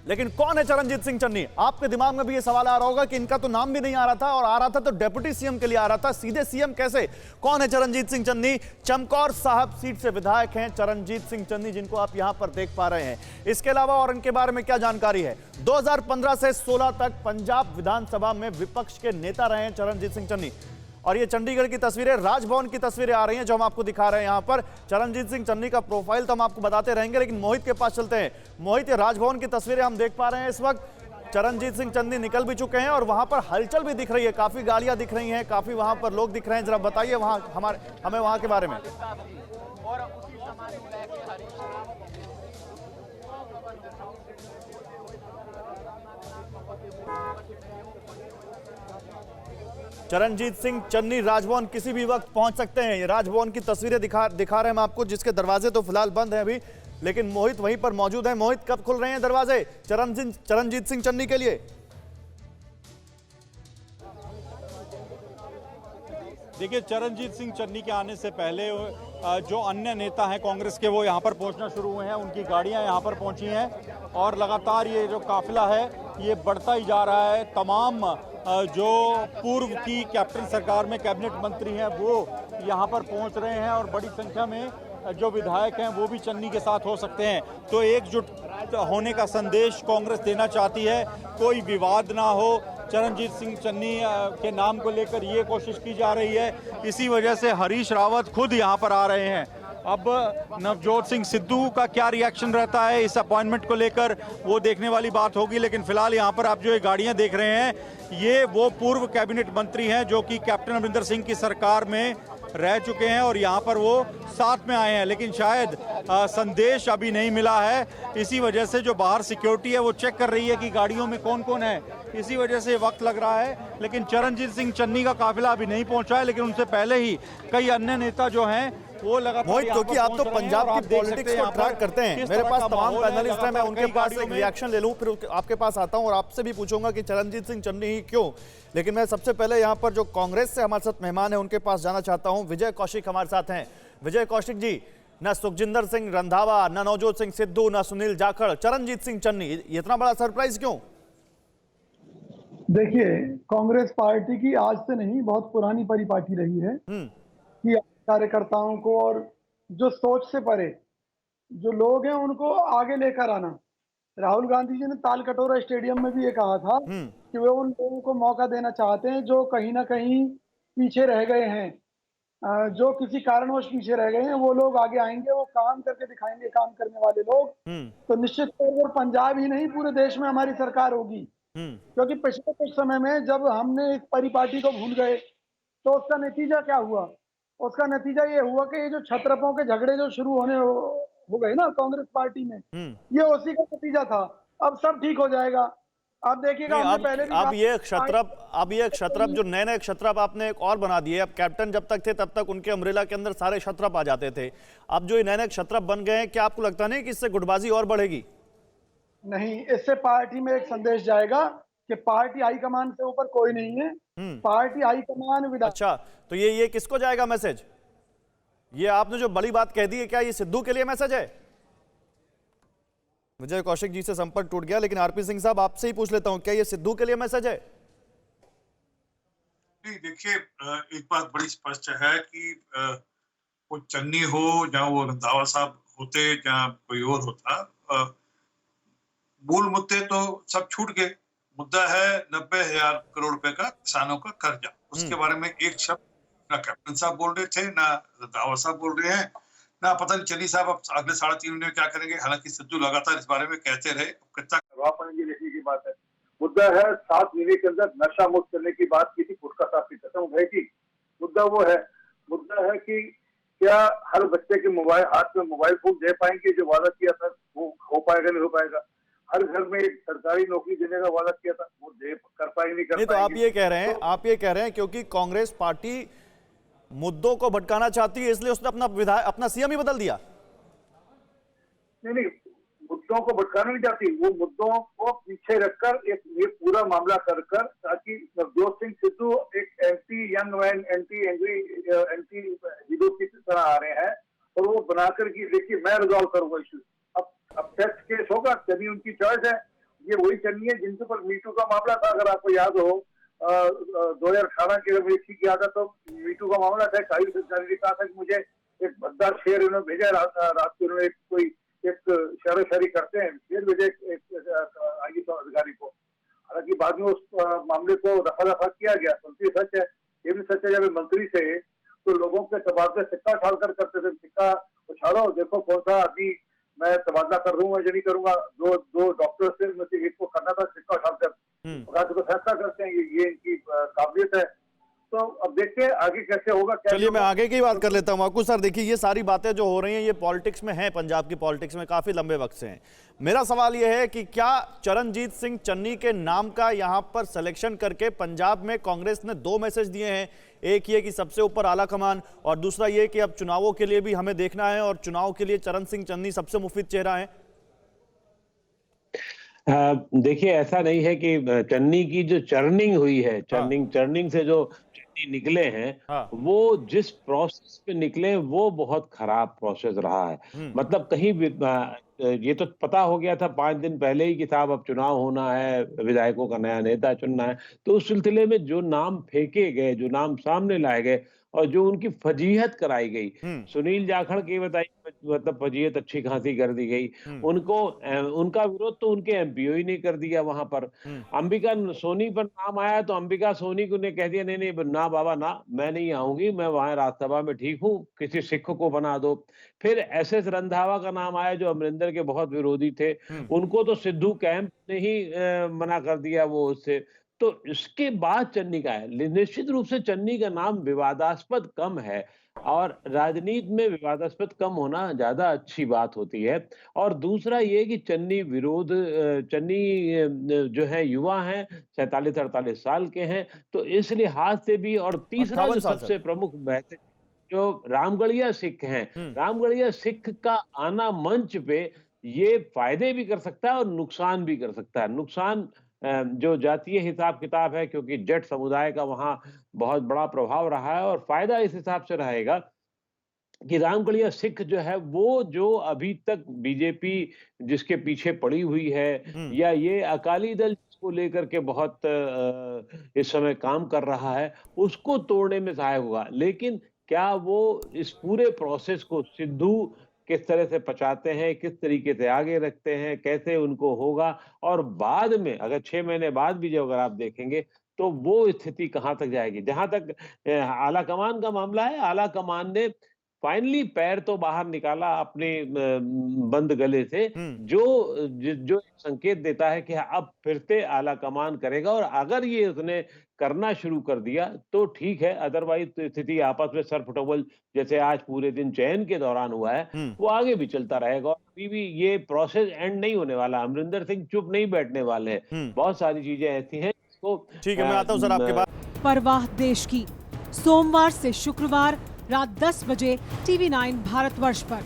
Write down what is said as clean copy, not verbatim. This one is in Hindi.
लेकिन कौन है चरणजीत सिंह चन्नी? आपके दिमाग में भी ये सवाल आ रहा होगा कि इनका तो नाम भी नहीं आ रहा था, और आ रहा था तो डिप्टी सीएम के लिए आ रहा था, सीधे सीएम कैसे? कौन है चरणजीत सिंह चन्नी? चमकौर साहब सीट से विधायक हैं चरणजीत सिंह चन्नी, जिनको आप यहां पर देख पा रहे हैं। इसके अलावा और इनके बारे में क्या जानकारी है? 2015 से 16 तक पंजाब विधानसभा में विपक्ष के नेता रहे हैं चरणजीत सिंह चन्नी। और ये चंडीगढ़ की तस्वीरें, राजभवन की तस्वीरें आ रही हैं जो हम आपको दिखा रहे हैं यहां पर। चरणजीत सिंह चन्नी का प्रोफाइल तो हम आपको बताते रहेंगे, लेकिन मोहित के पास चलते हैं। मोहित, ये राजभवन की तस्वीरें हम देख पा रहे हैं इस वक्त। चरणजीत सिंह चन्नी निकल भी चुके हैं और वहां पर हलचल भी दिख रही है, काफी गाड़ियां दिख रही हैं, काफी वहां पर लोग दिख रहे हैं। जरा बताइए हमें वहां के बारे में। चरणजीत सिंह चन्नी राजभवन किसी भी वक्त पहुंच सकते हैं। ये राजभवन की तस्वीरें दिखा रहे हैं हम आपको, जिसके दरवाजे तो फिलहाल बंद हैं अभी, लेकिन मोहित वहीं पर मौजूद है। मोहित, कब खुल रहे हैं दरवाजे चरणजीत सिंह चन्नी के लिए? देखिए, चरणजीत सिंह चन्नी के आने से पहले जो अन्य नेता हैं कांग्रेस के, वो यहाँ पर पहुँचना शुरू हुए हैं। उनकी गाड़ियाँ यहाँ पर पहुँची हैं और लगातार ये जो काफिला है ये बढ़ता ही जा रहा है। तमाम जो पूर्व की कैप्टन सरकार में कैबिनेट मंत्री हैं वो यहाँ पर पहुँच रहे हैं और बड़ी संख्या में जो विधायक हैं वो भी चन्नी के साथ हो सकते हैं। तो एकजुट होने का संदेश कांग्रेस देना चाहती है, कोई विवाद ना हो। चरणजीत सिंह चन्नी के नाम को लेकर ये कोशिश की जा रही है। इसी वजह से हरीश रावत खुद यहाँ पर आ रहे हैं। अब नवजोत सिंह सिद्धू का क्या रिएक्शन रहता है इस अपॉइंटमेंट को लेकर, वो देखने वाली बात होगी। लेकिन फिलहाल यहाँ पर आप जो ये गाड़ियाँ देख रहे हैं, ये वो पूर्व कैबिनेट मंत्री हैं जो कि कैप्टन अमरिंदर सिंह की सरकार में रह चुके हैं और यहाँ पर वो साथ में आए हैं। लेकिन शायद संदेश अभी नहीं मिला है, इसी वजह से जो बाहर सिक्योरिटी है वो चेक कर रही है कि गाड़ियों में कौन कौन है, इसी वजह से वक्त लग रहा है। लेकिन चरणजीत सिंह चन्नी का काफिला अभी नहीं पहुंचा है, लेकिन उनसे पहले ही कई अन्य नेता जो हैं वो लगातार, क्योंकि आप तो पंजाब की पॉलिटिक्स को ट्रैक करते हैं, मेरे पास तमाम पैनलिस्ट हैं, मैं उनके पास एक रिएक्शन ले लूं, फिर आपके पास आता हूं और आपसे भी पूछूंगा कि चरणजीत सिंह चन्नी ही क्यों। लेकिन मैं सबसे पहले यहां पर जो कांग्रेस से हमारे साथ मेहमान है उनके पास जाना चाहता हूं। विजय कौशिक हमारे साथ हैं। विजय कौशिक जी, न सुखजिंदर सिंह रंधावा, न नवजोत सिंह सिद्धू, न सुनील जाखड़, चरणजीत सिंह चन्नी, इतना बड़ा सरप्राइज क्यों? देखिए, कांग्रेस पार्टी की आज से नहीं, बहुत पुरानी परिपाटी रही है कि कार्यकर्ताओं को और जो सोच से परे जो लोग हैं उनको आगे लेकर आना। राहुल गांधी जी ने तालकटोरा स्टेडियम में भी ये कहा था कि वे उन लोगों को मौका देना चाहते हैं जो कहीं ना कहीं पीछे रह गए हैं, जो किसी कारणवश पीछे रह गए हैं, वो लोग आगे आएंगे, वो काम करके दिखाएंगे, काम करने वाले लोग। तो निश्चित तौर पर पंजाब ही नहीं, पूरे देश में हमारी सरकार होगी। क्योंकि पिछले कुछ समय में जब हमने इस परिपाटी को भूल गए तो उसका नतीजा क्या हुआ? उसका नतीजा ये हुआ कि ये जो छत्रपों के झगड़े जो शुरू होने हो गए ना कांग्रेस पार्टी में, ये उसी का नतीजा था। अब सब ठीक हो जाएगा, आप देखिएगा। हमने पहले भी अब ये क्षत्रप जो नए क्षत्रप आपने एक और बना दिए। अब कैप्टन जब तक थे तब तक उनके अम्ब्रेला के अंदर सारे क्षत्रप आ जाते थे, अब जो ये नए क्षत्रप बन गए हैं, क्या आपको लगता नहीं कि इससे गुटबाजी और बढ़ेगी? नहीं, इससे पार्टी में एक संदेश जाएगा कि पार्टी हाईकमान से ऊपर कोई नहीं है। पार्टी हाईकमान अच्छा, तो ये किसको जाएगा मैसेज? ये आपने जो बड़ी बात कह दी है, क्या ये सिद्धू के लिए मैसेज है? विजय कौशिक जी से संपर्क टूट गया, लेकिन आरपी सिंह साहब आपसे ही पूछ लेता हूं, क्या ये सिद्धू के लिए मैसेज है? नहीं, देखिए, एक बात बड़ी स्पष्ट है कि वो चन्नी हो, जहां वो रंधावा साहब होते, जहां कोई और होता, मूल मुद्दे तो सब छूट गए। मुद्दा है 90,000 करोड़ रुपए का किसानों का कर्जा। उसके बारे में एक शब्द ना कैप्टन साहब बोल रहे थे, ना रंधावा साहब बोल रहे हैं, ना पता नहीं चन्नी साहब अब अगले 3.5 महीने में क्या करेंगे। हालांकि सिद्धू लगातार इस बारे में कहते रहे, कितना करवा पाएंगे देखने की बात है। मुद्दा है 7 महीने के अंदर नशा मुक्त करने की बात की थी, गुटखा साहब की कसम उठाई। मुद्दा वो है, मुद्दा है कि क्या हर बच्चे के मोबाइल हाथ में मोबाइल फोन दे पाएंगे? जो वादा किया था वो हो पाएगा, नहीं हो पाएगा? हर घर में एक सरकारी नौकरी देने का वादा किया था, वो दे कर पाएंगे, नहीं कर पाएंगे? तो आप ये कह रहे हैं क्योंकि कांग्रेस पार्टी मुद्दों को भटकाना चाहती है, इसलिए उसने अपना सीएम ही बदल दिया। नहीं, मुद्दों को भटकाना नहीं चाहती, वो मुद्दों को पीछे रखकर एक ये पूरा मामला कर ताकि नवजोत सिंह सिद्धू एक anti young man, anti angry, anti hero की तरह आ रहे हैं और वो बनाकर कि देखिए मैं रिजॉल्व करूंगा इशू। अब टेस्ट केस होगा, तभी उनकी चॉइस है। ये वही चन्नी है जिनके ऊपर मीटू का मामला था। अगर आपको याद हो 2018 की अगर मुझे ठीक याद है तो मीटू का मामला था। साहिल संसारी ने कहा था कि मुझे एक भद्दार शेर उन्होंने भेजा, रात को उन्होंने कोई एक शेरोशायरी करते हैं, शेर भेजे एक IAS अधिकारी को। हालांकि बाद में उस मामले को रफा किया गया। ये सच है, ये भी सच है, जब मंत्री थे तो लोगों के तबादले सिक्का उछाल कर करते थे। सिक्का उछालो, देखो कौन सा आदमी मैं तबादला कर दूंगा या नहीं करूंगा। दो डॉक्टर से में से एक को करना था, सिक्का उछाल कर तो फैसला करते हैं। ये इनकी काबिलियत है। तो अब देखते हैं आगे कैसे होगा। चलिए मैं आगे की बात कर लेता हूँ। अक्कू सर देखिए, ये सारी बातें जो हो रही हैं ये पॉलिटिक्स में हैं, पंजाब की पॉलिटिक्स में काफी लंबे वक्त से हैं। मेरा सवाल ये है कि क्या चरणजीत सिंह चन्नी के नाम का यहाँ पर सिलेक्शन करके पंजाब में कांग्रेस ने 2 मैसेज दिए हैं। एक ये कि सबसे ऊपर आला कमान, और दूसरा ये कि अब चुनावों के लिए भी हमें देखना है और चुनाव के लिए चरण सिंह चन्नी सबसे मुफीद चेहरा है। देखिए, ऐसा नहीं है कि चन्नी की जो चर्निंग हुई है, चर्निंग से जो चन्नी निकले हैं, वो जिस प्रोसेस पे निकले वो बहुत खराब प्रोसेस रहा है। मतलब कहीं ये तो पता हो गया था 5 दिन पहले ही कि साहब अब चुनाव होना है, विधायकों का नया नेता चुनना है। तो उस सिलसिले में जो नाम फेंके गए, जो नाम सामने लाए गए और जो उनकी फजीहत कराई गई, सुनील जाखड़ की बताई मतलब फजीहत अच्छी खासी कर दी गई। उनका विरोध तो उनके एमपीओ ही ने कर दिया वहां पर। अंबिका सोनी पर नाम आया तो अंबिका सोनी को ने कह दिया नहीं ना बाबा ना, मैं नहीं आऊंगी, मैं वहां राज्यसभा में ठीक हूँ, किसी सिख को बना दो। फिर SS रंधावा का नाम आया जो अमरिंदर के बहुत विरोधी थे, उनको तो सिद्धू कैंप ने ही मना कर दिया वो उससे। तो इसके बाद चन्नी का है। निश्चित रूप से चन्नी का नाम विवादास्पद कम है और राजनीति में विवादास्पद कम होना ज्यादा अच्छी बात होती है। और दूसरा ये कि चन्नी जो है युवा हैं, 47-48 साल के हैं, तो इस लिहाज से भी। और तीसरा जो सबसे प्रमुख बात है, जो रामगढ़िया सिख हैं, रामगढ़िया सिख का आना मंच पे ये फायदे भी कर सकता है और नुकसान भी कर सकता है। नुकसान जो जातीय हिसाब किताब है, क्योंकि जट समुदाय का वहां बहुत बड़ा प्रभाव रहा है, और फायदा इस हिसाब से रहेगा कि रामगढ़िया सिख जो है वो जो अभी तक बीजेपी जिसके पीछे पड़ी हुई है, या ये अकाली दल को लेकर के बहुत इस समय काम कर रहा है, उसको तोड़ने में सहायक होगा। लेकिन क्या वो इस पूरे प्रोसेस को सिद्धू किस तरह से पचाते हैं, किस तरीके से आगे रखते हैं, कैसे उनको होगा, और बाद में अगर 6 महीने बाद भी जो अगर आप देखेंगे तो वो स्थिति कहां तक जाएगी। जहां तक आला कमान का मामला है, आला कमान ने फाइनली पैर तो बाहर निकाला अपने बंद गले से, जो संकेत देता है कि अब फिर से आला कमान करेगा। और अगर ये उसने करना शुरू कर दिया तो ठीक है, अदरवाइज तो स्थिति आपस में सरफटोबल जैसे आज पूरे दिन चयन के दौरान हुआ है वो आगे भी चलता रहेगा। और अभी भी ये प्रोसेस एंड नहीं होने वाला। अमरिंदर सिंह चुप नहीं बैठने वाले हैं, बहुत सारी चीजें ऐसी हैं। ठीक है, मैं आता हूं सर आपके पास। परवाह देश की, सोमवार से शुक्रवार रात 10 बजे TV9 भारतवर्ष पर।